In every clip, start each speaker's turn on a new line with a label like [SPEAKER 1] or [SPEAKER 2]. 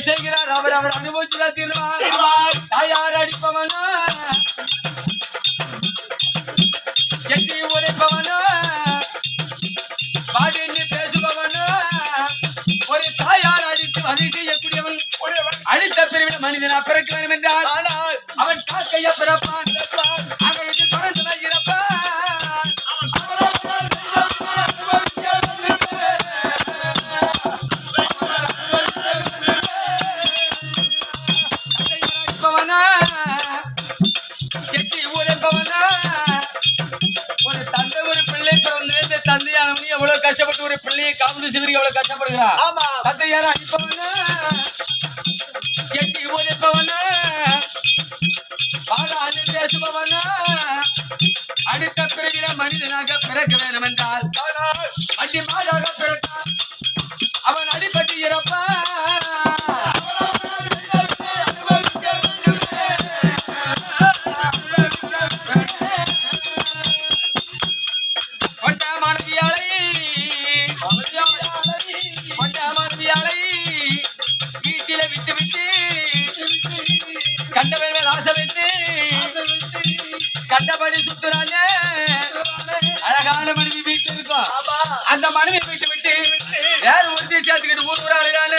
[SPEAKER 1] செய்கிறார் அவர் அனுபவிச்சுதான் தீர்வார். தாயார் அடிப்பவனா எட்டி உரைப்பவனா பாடின்னு பேசுபவனா ஒரு தாயார் அடித்து வதை செய்யக்கூடியவன் அடித்த பிரிவின மனிதனா பிறக்க வேண்டும் என்றால் அவன் காக்கைய பிறப்பான். அவனுக்கு தொடர்ந்து இறப்பான். தந்தையானவன் எவ்வளவு கஷ்டப்பட்டு ஒரு பிள்ளையை காவந்து சிவரி எவ்வளவு கஷ்டப்படுகிறான். தந்தையார அடிப்பவனா எட்டி உதைப்பவனா பாடாது பேசுபவனா அடுத்த பிறவில மனிதனாக பிறக்க வேண்டும் என்றால் அடி மாடாக பிறக்கான். அவன் அடிபட்டு இறப்பான். வீட்டில விட்டு விட்டு கண்டவன் மேல் ஆசை வைத்து கண்டபடி சுத்துறாங்க. அழகான மனைவி வீட்டுல இருக்கும். அந்த மனைவி விட்டு விட்டு வேற ஒருத்தி சேர்த்துக்கிட்டு ஊர் அழகான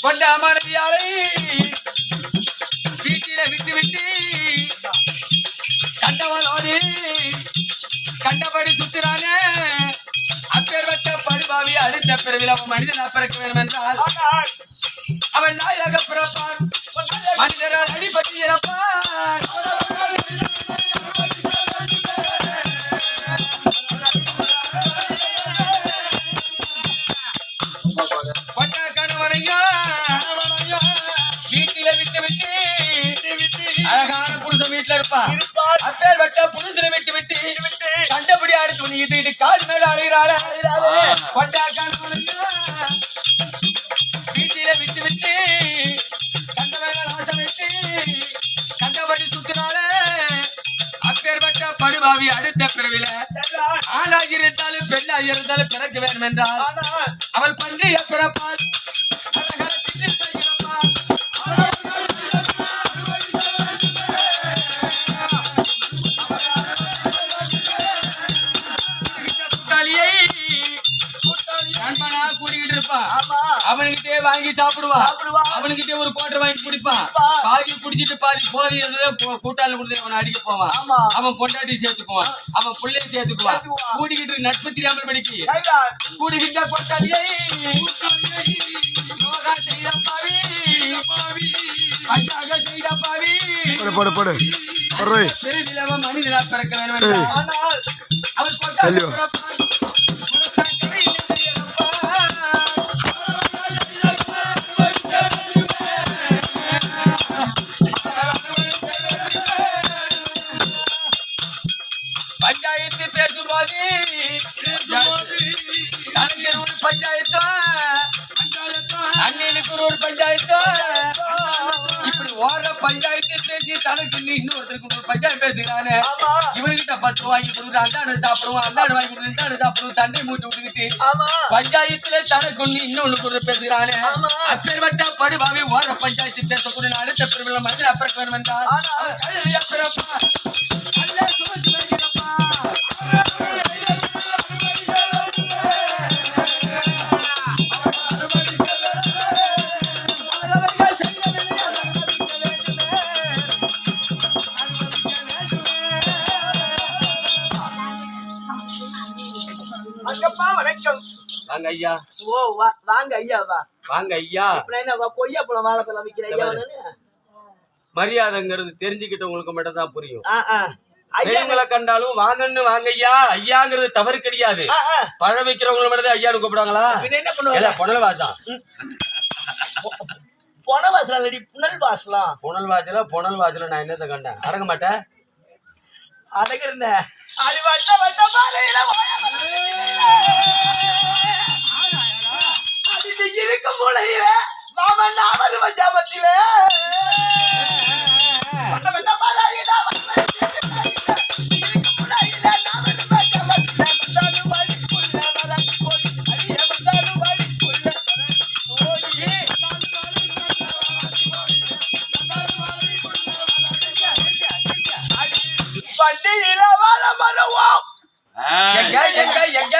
[SPEAKER 1] கொண்ட மனைவியாலை வீட்டில விட்டு விட்டு கண்டவனோடு கண்டபடி சுத்துறானே. அப்பேற்பட்ட படுபாவி அடுத்த பிறவில் அவன் மனிதனா பிறக்க வேண்டும் என்றால் அவன் நாயாக பிறப்பான். மனிதனால் அடிபட்டு இறப்பான். கொண்ட கணவனையோ வீட்டில விட்டு விட்டு அழகான புருஷன் வீட்டுல இருப்பான். அப்பேற்பட்ட புருஷனை விட்டு விட்டு கண்டபடி அடுத்து இது காடு மேல அழுகிறாள். கொண்டா கணவனையோ வீட்டில விட்டு விட்டு கண்டவர்கள் ஆசை விட்டு கண்டபடி சுத்தினால அப்பேற்பட்ட படுபாவி அடுத்த பிறவில ஆணாகி இருந்தாலும் பெண்ணாகி இருந்தாலும் பிறக்க வேண்டும் என்றால் அவள் பன்றிய பிறப்பாள். அவனுக்கிட்டே வாங்கி சாப்பிடுவா. அவனுக்கிட்டே ஒரு கோட்டை வாங்கி குடிப்பான். பாதி குடிச்சிட்டு பாதி போதி கூட்டாளி கொடுத்து அவனை அடிக்க போவான். அவன் பொண்டாட்டி சேர்த்துக்குவான். அவன் பிள்ளைய சேர்த்துக்குவான். கூடிக்கிட்டு நட்பு தெரியாமல் படிக்கு கூடிக்கிட்ட கொட்டாளியை மனிதனா பிறக்க வேண்டும். பஞ்சாயத்து பேசும்போது ஒரு பஞ்சாயத்தோ அண்ணனுக்கு ஒரு பஞ்சாயத்தோ இப்படி ஓர பஞ்சாயத்து பேசி தனக்கு இன்னொருத்தருக்கு ஒரு பஞ்சாயத்து பேசுகிறானே. இவனுக்கிட்ட 10 வாங்கி கொடுக்குற அந்தாடு சாப்பிடுவோம், அந்தாடு வாங்கி கொடுக்குற இந்தாடு சாப்பிடுவோம், சண்டை மூட்டி விட்டுக்கிட்டு பஞ்சாயத்துல தனக்கு இன்னொன்னு கொடுத்து பேசுகிறானே. அப்பேற்பட்ட படுபாவி ஓர பஞ்சாயத்து பேசக்கூடிய அடுத்த பிறகு மனிதன் அப்பிறக்க வேண்டும் என்றால் வாங்க ஐயா. ஓ வாங்க ஐயா. வாங்க ஐயா. பொய்யா பழம் வாழைப்பழம் விற்கிற ஐயா. மரியாதைங்கிறது தெரிஞ்சுக்கிட்டவங்களுக்கு மட்டும் தான் புரியும். ஐயாங்களை கண்டாலும் வாங்கன்னு வாங்க ஐயா. ஐயாங்கிறது தவறு கிடையாது. பழம் வைக்கிறவங்களை மட்டும் தான் ஐயான்னு கூப்பிடுவாங்களா? என்ன பண்ணுவாங்க? புனல் வாசம். புனல் வாசலாம் ரெடி. புனல் வாசலாம். புனல் வாசல புனல் வாசல நான் என்னத்தை கண்டேன்? அடங்க மாட்டேன். அடங்குறேன். அது வட்ட வட்ட பாலையில இருக்கும் மூலையில மாமன் நாமது பஞ்சாபத்தில
[SPEAKER 2] வண்டியில வாழ மருவோம்.
[SPEAKER 1] எங்க எங்க எங்க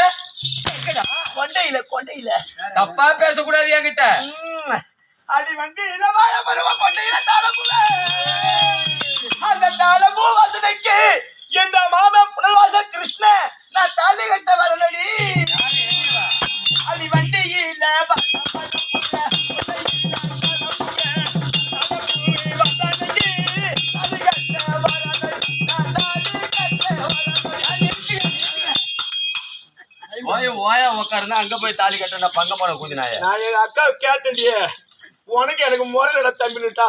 [SPEAKER 2] கொண்டையில
[SPEAKER 1] தப்பா பேசக்கூடாது என்கிட்ட.
[SPEAKER 2] அடி வண்டியில வாழ மருவோம், கொண்டையில தாளம்பூல. அந்த தாளம்பூ வாசனைக்கு இந்த மாமன் புனர்வாச கிருஷ்ண நான் தாலி கட்ட வரலடி. அடி வண்டியில
[SPEAKER 1] ஓயா உட்காருந்தா அங்க போய் தாலி கட்ட பங்க போன கூதினாய.
[SPEAKER 2] நான் எங்க அக்கா கேட்டே உனக்கு எனக்கு முறையில தம்பிட்டா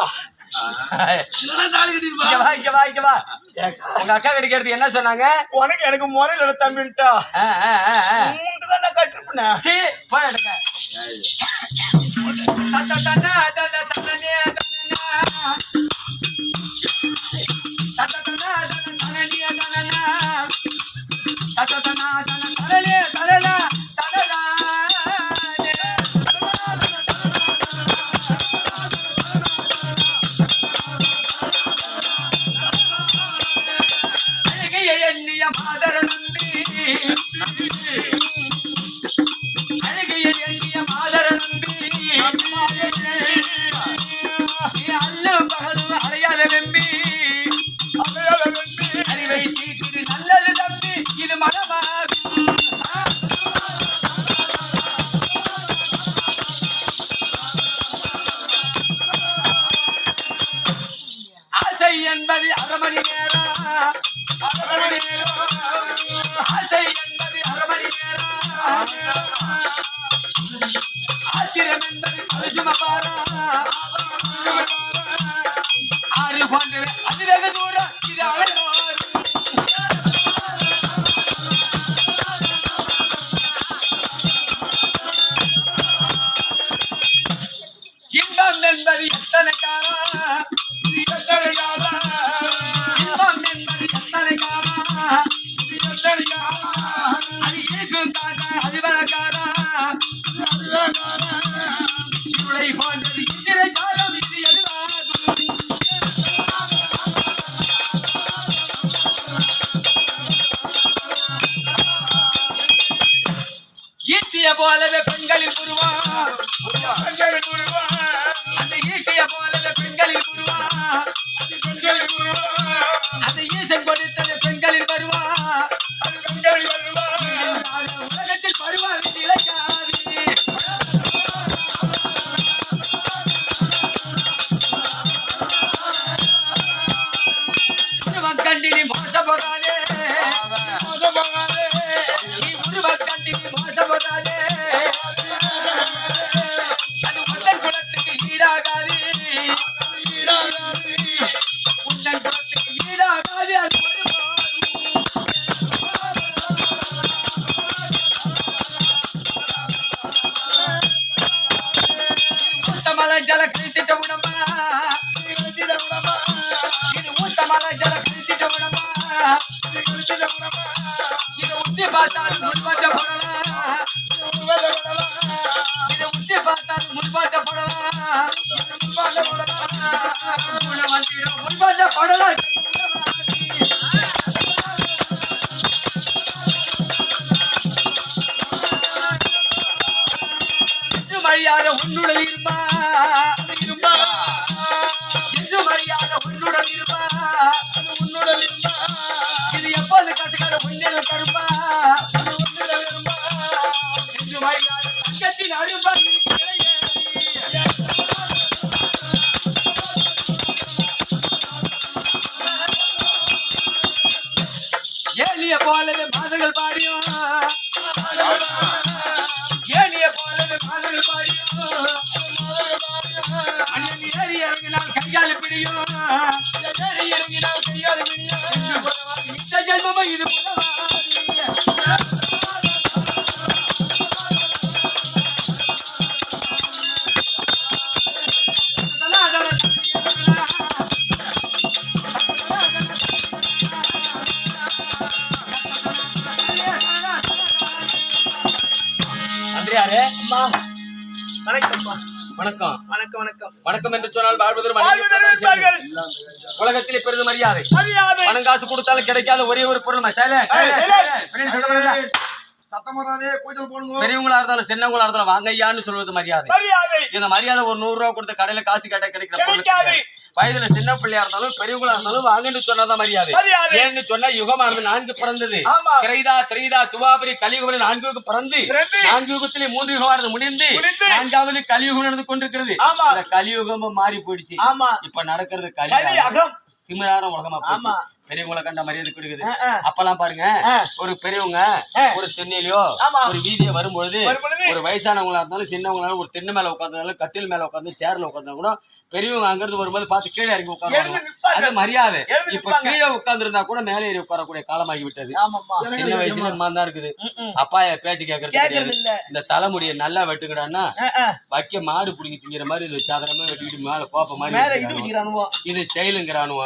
[SPEAKER 1] உங்க அக்கா கிடைக்கிறது என்ன சொன்னாங்க?
[SPEAKER 2] உனக்கு எனக்கு முறையில தம்பிட்டா தான் கட்டிருப்பேன்.
[SPEAKER 1] சீ போய் எடுக்க அலையாத வெம்பி அறிவை தீட்டு நல்லது தம்பி இது மனமாகும். ஆசை என்பது அரை மணி நேரம், ஆசை என்பது அரை மணி நேரம், ஆச்சரியம் என்பது பரிசுமபாரம். ஆறு போன்றவை அது வெகு தூரம் இது அலையோர். இன்பம் என்பது எத்தனை காலம், இன்பம் என்பது எத்தனை காலம், அது இருக்கும் காட்ட அறிவலகாரம். இருளை போன்றது இந்திரை காலம் இது எதுவாகும். ஈட்டிய போலவே பெண்களில் உருவான், அந்த ஈட்டிய போலவே பெண்களில் உருவான், அந்த ஈசன் கொடுத்தது பெண்களில் வருவான். உலகத்தில் வருவார் இழைக்காது. உருவம் கண்டினி மோசப்படாதே, நீ உருவம் கண்டினி மோசப்படாதே. அது உந்தன் குலத்துக்கு ஈடாகாது, உந்தன் குலத்துக்கு ஈடாகாது. அது ஊத்தமலை ஜல கிழிச்சிட்ட உடம்பா, இது ஊத்தமலை ஜல கிழிச்சிட்ட உடம்பா. இதை உச்சி பார்த்தாலும் முன்பாட்ட போடலாம், இதை உச்சி பார்த்தாலும் முன்பாட்ட போடலாம், முன்பாட்ட போடலாம். மரியாத உன்னுடன் இருப்பா, என்று மரியாத உன்னுடன் இருப்பா, இது எப்போது கசக்காத உன்னில கருப்பா, என்று மரியாத தங்கத்தின் அரும்பா இருக்கிறேன். ஏனிய போலவே மாதங்கள் பாடியும், ஏனிய போலவே மாதங்கள் பாடியும், அண்ணன் ஏறி இறங்கினால் கையால் பிடியும், இறங்கினால் கையால் பிடியும். இந்த ஜென்மமும் இது
[SPEAKER 2] வணக்கம்
[SPEAKER 1] வணக்கம்
[SPEAKER 2] வணக்கம் வணக்கம்
[SPEAKER 1] வணக்கம் என்று சொன்னால் வாழ்வதற்கு உலகத்திலே பெரிது மரியாதை.
[SPEAKER 2] மரியாதை.
[SPEAKER 1] பணம் காசு கொடுத்தாலும் கிடைக்காத ஒரே ஒரு பொருள் பெரியவங்களா இருந்தாலும் சின்னவங்களா இருந்தாலும் வாங்க ஐயான்னு சொல்வது மரியாதை.
[SPEAKER 2] மரியாதை.
[SPEAKER 1] இந்த மரியாதை ஒரு 100 ரூபாய் கொடுத்த கடையில காசு கேட்டா கிடைக்கிற பொருள்
[SPEAKER 2] கிடைக்காது.
[SPEAKER 1] வயதுல சின்ன பிள்ளையா இருந்தாலும் பெரியவங்களா இருந்தாலும் வாங்கன்னு சொன்னாதான் மரியாதை.
[SPEAKER 2] மரியாதை.
[SPEAKER 1] ஏன்னு சொன்னா யுகமானது 4 பிறந்தது.
[SPEAKER 2] ஆமா.
[SPEAKER 1] கிரைதா திரைதா துவாபரி கலியுகம் 4 யுகம் பிறந்து 4 யுகத்திலே 3 யுகமானது முடிந்து 4வது கலியுகம் நடந்து கொண்டிருக்கிறது.
[SPEAKER 2] ஆமா.
[SPEAKER 1] இந்த கலியுகமும் மாறி போயிடுச்சு.
[SPEAKER 2] ஆமா.
[SPEAKER 1] இப்ப நடக்கிறது
[SPEAKER 2] கலியுகம்.
[SPEAKER 1] திமிரான உலகமா போச்சு.
[SPEAKER 2] ஆமா.
[SPEAKER 1] பெரியவங்களை கண்ட மரியாதை கொடுக்குது. அப்பெல்லாம் பாருங்க ஒரு பெரியவங்க ஒரு தென்னையிலயோ ஒரு வீதியை வரும்பொழுது ஒரு வயசானவங்களா இருந்தாலும் சின்னவங்களாலும் ஒரு தென்னை மேல உட்கார்ந்தாலும் கட்டில் மேல உட்காந்து சேர்ல உட்கார்ந்தா கூட பெரியவங்க அங்கிருந்து வரும்போது பார்த்து கீழே இறங்கி உட்காருவாங்க. அது மரியாதை. இப்ப கீழே உட்கார்ந்து இருந்தா கூட மேலே ஏறி உட்காரக்கூடிய காலமாகி விட்டது. சின்ன வயசுல தான் இருக்குது. அப்பா பேச்சு கேட்கறது இந்த தலைமுடியை நல்லா வெட்டுக்கிறான்னா வைக்க மாடு பிடிங்கி திங்கிற மாதிரி சாதனமா வெட்டிக்கிட்டு மேல கோப்ப மாதிரி இது ஸ்டைலுங்கிறானுவோ.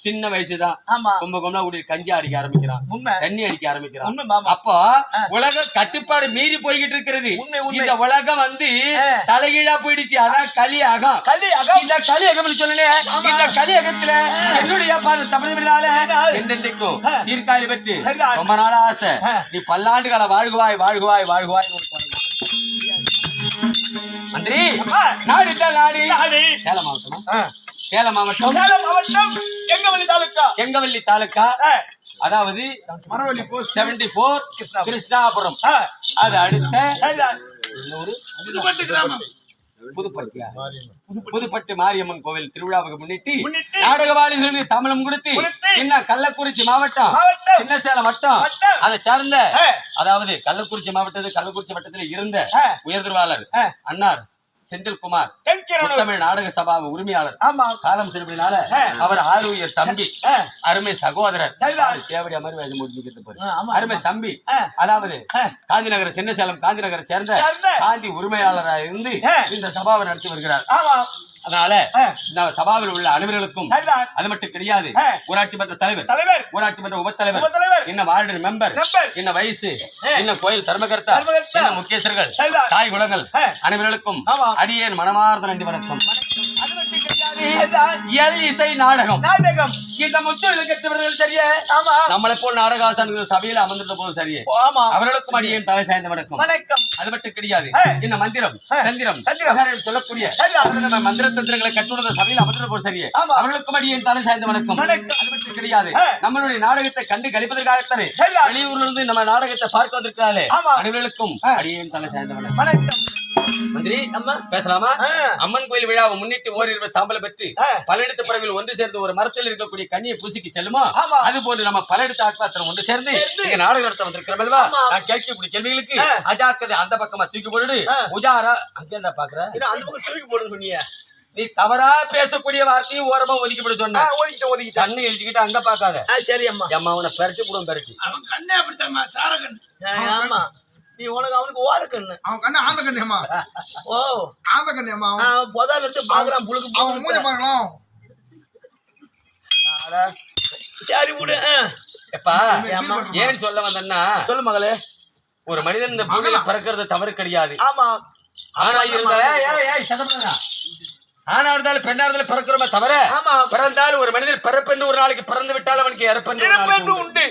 [SPEAKER 1] சின்ன வயசுதான் கும்பகோணா கூட்டி கஞ்சி அடிக்க ஆரம்பிக்கிறான், தண்ணி அடிக்க ஆரம்பிக்கிறான். அப்போ உலகம் கட்டுப்பாடு மீறி போய்கிட்டு இருக்கிறது. இந்த உலகம் வந்து தலைகீழா போயிடுச்சு. அதான் கலியகம். இந்த கலியகம் சொல்லல. இந்த கலியகத்துல என்னுடைய தமிழ்நாள என்றென்றைக்கும் தீர்க்காயல் பெற்று ரொம்ப நாள் ஆசை. நீ பல்லாண்டு கால வாழ்குவாய் வாழ்குவாய் வாழ்குவாய். மந்திரி நாடு நாடு சேலம் மாவட்டமா? சேலம் மாவட்டம் எங்கவல்லி தாலுக்கா, அதாவது 74 கிருஷ்ணாபுரம். அது அடுத்த புதுப்பட்டு மாரியம்மன் கோவில் திருவிழாவுக்கு முன்னிட்டு நாடகவாளி சொல்லி தமிழம் கொடுத்து என்ன கள்ளக்குறிச்சி மாவட்டம் சின்ன சேலம் வட்டம் அதை சார்ந்த, அதாவது கள்ளக்குறிச்சி மாவட்டத்தில் கள்ளக்குறிச்சி வட்டத்தில் இருந்த உயர்திருவாளர் அன்னார் செந்தில்குமார் தமிழ் நாடக சபா உரிமையாளர் காலம் செல்வதனால அவர் ஆறுயிர் தம்பி, அருமை சகோதரர், தேவடியா மாதிரி வேலை முடிஞ்சுக்கிட்டு அருமை தம்பி, அதாவது காந்தி நகர சின்ன சேலம் காந்தி நகரை சேர்ந்த காந்தி உரிமையாளராக இருந்து இந்த சபாவை நடத்தி வருகிறார். அதனால இந்த சபாவில் உள்ள அனைவர்களுக்கும் அது மட்டும் கிடையாது, ஊராட்சி மன்ற தலைவர், ஊராட்சி மன்ற உபத்தலைவர், என்ன வார்டு மெம்பர், என்ன வயசு, என்ன கோயில் தர்மகர்த்தா, என்ன முக்கியஸ்தர்கள், தாய் குலங்கள் அனைவர்களுக்கும் அடியேன் மனமார்ந்த நன்றி வணக்கம். இசை நாடகம் இந்த முச்சொல்லை கற்றவர்கள் சரியே, நம்மளை போல் நாடகாசன் சபையில் அமர்ந்திருந்த போது சரியே, அவர்களுக்கும் அடியேன் தலை சாய்ந்த வணக்கம். அது மட்டும் கிடையாது, என்ன மந்திரம் தந்திரம் சொல்லக்கூடிய மந்திர தந்திரங்களை கட்டுள்ள சபையில் அமர்ந்த போது சரியே, அவர்களுக்கும் அடியேன் தலை சாய்ந்த வணக்கம். அது மட்டும் கிடையாது, நம்மளுடைய நாடகத்தை கண்டு கழிப்பதற்காகத்தானே வெளியூர்ல இருந்து நம்ம நாடகத்தை பார்க்க வந்திருக்கிறாலே அனைவர்களுக்கும் அடியேன் தலை சாய்ந்த வணக்கம். மந்திரி பேசலாமா? அம்மன் கோயில் விழாவை முன்னிட்டு ஓரிரு தாம்பலம் பெற்று பலெடுத்த பறவைகள் ஒன்று சேர்ந்து ஒரு மரத்தில் இருக்கக்கூடிய கனியை பூசிக்கு செல்லுமா, அது போன்று நம்ம பலெடுத்த ஆட்பாத்திரம் ஒன்று சேர்ந்து இங்க நாடகம் நடத்த வந்திருக்கிறோம். நான் கேட்கக்கூடிய கேள்விகளுக்கு அஜாக்கிரதை அந்த பக்கமா தூக்கி போட்டு உஜாரா அங்கே பாக்குற அந்த பக்கம் தூக்கி போடுறது சொன்னிய, நீ தவறா பேசக்கூடிய வார்த்தையும் ஓரமா ஒதுக்கிப்பட சொன்ன, ஒதுக்கி கண்ணு எழுதிக்கிட்டு அங்க பாக்காத. சரி அம்மா, அம்மா அவனை பெரட்டி கூட பெரட்டி அவன் கண்ணே அப்படித்தாம்மா சார கண்ணு. ஆமா நீ உனக்கு அவனுக்கு ஓர கண்ணு, அவன் கண்ணு ஆந்த கண்ணியம்மா. ஓ ஆந்த கண்ணியம்மா, அவன் பொதால இருந்து பாக்குறான் புழுக்கு, அவன் மூஞ்ச பாக்கலாம். சரி விடு. எப்பா ஏன் சொல்ல வந்தேன்னா சொல்லு மகளே, ஒரு மனிதன் இந்த பூமியில பிறக்கிறது தவறு கிடையாது. ஆமா, ஆனா இருந்தா ஆனா இருந்தாலும் பெண்ணா இருந்தாலும் பிறக்கிறோமே தவிர, பிறந்தாலும் ஒரு மனிதன் பிறப்பென்று ஒரு நாளைக்கு பிறந்து விட்டால் அவனுக்கு இறப்பென்று உண்டு.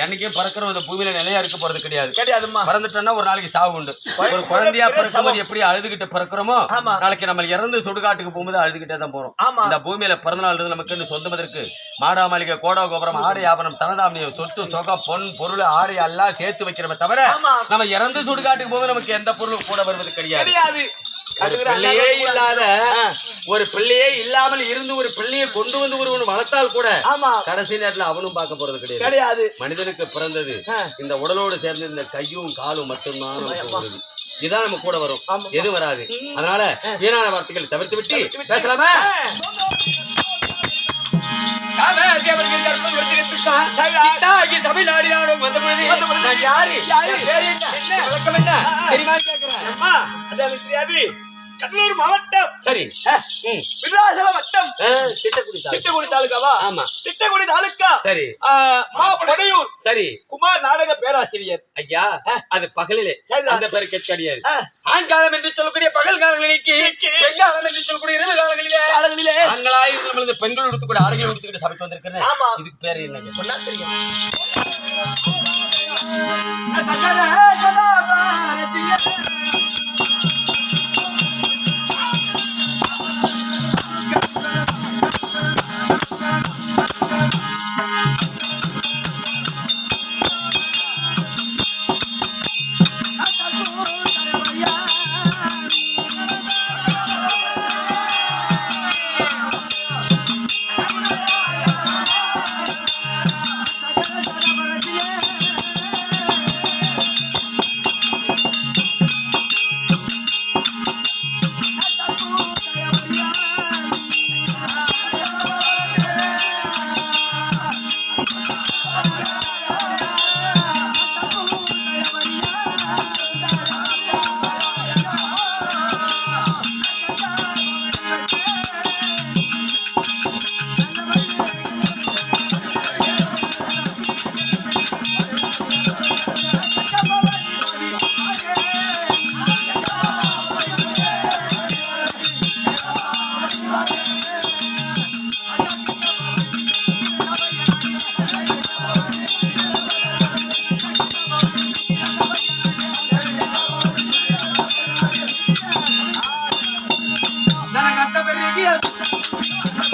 [SPEAKER 1] என்னைக்கும் பறக்கிறோம் இந்த பூமியில நிலையா இருக்க போறது கிடையாதுமா. பறந்துட்டோம்னா ஒரு நாளைக்கு சாவு உண்டு. ஒரு குழந்தையா பிறக்கும்போது எப்படி அழுதுகிட்டு பிறக்கிறோமோ, நாளைக்கு நம்ம இறந்து சுடுகாட்டுக்கு போகும்போது அழுதுகிட்டே தான் போறோம். இந்த பூமியில பிறந்த நாள் இருந்து நமக்கு சொந்தமதற்கு மாடா மாளிகை கோடா கோபுரம் ஆடை ஆபரணம் தனதாமியம் சொத்து சொக பொன் பொருள் ஆடை எல்லாம் சேர்த்து வைக்கிறோமே தவிர, நம்ம இறந்து சுடுகாட்டுக்கு போகும்போது நமக்கு எந்த பொருளும் கூட வருவது கிடையாது. ஒரு பிள்ளையே இல்லாமல் இருந்து ஒரு பிள்ளையை கொண்டு வந்து ஒருவன் வளர்த்தால் கூட கடைசி நேரத்தில் அவனும் பார்க்க போறது கிடையாது. மனிதனுக்கு பிறந்தது இந்த உடலோடு சேர்ந்து இந்த கையும் காலும் மட்டும்தான். இதான் நம்ம கூட வரும், எது வராது. அதனால வீணான வார்த்தைகளை தவிர்த்து விட்டு பேசலாமா?
[SPEAKER 2] கடலூர் மாவட்டம்
[SPEAKER 1] சரி
[SPEAKER 2] விருதாசலம் வட்டம்
[SPEAKER 1] திட்டக்குடி
[SPEAKER 2] திட்டக்குடி தாலுகாவா?
[SPEAKER 1] ஆமா.
[SPEAKER 2] திட்டக்குடி தாலுகா.
[SPEAKER 1] சரி.
[SPEAKER 2] பொடையூர்.
[SPEAKER 1] சரி.
[SPEAKER 2] குமார் நாடக பேராசிரியர்.
[SPEAKER 1] ஐயா அது பகலிலே அந்த பேரு கிடையாது. ஆண் காலம் என்று சொல்லக்கூடிய பகல் காலங்களுக்கு பெண் காலம் என்று சொல்லக்கூடிய இரவு காலங்களிலே ஆண்களாய் நம்மளது பெண்கள் உடுத்துக்கூட ஆடைகள் உடுத்துக்கிட்டு சபைக்கு வந்திருக்கிறேன்.
[SPEAKER 2] ஆமா.
[SPEAKER 1] இதுக்கு பேரு என்ன சொன்னா தெரியும்?
[SPEAKER 2] Yes.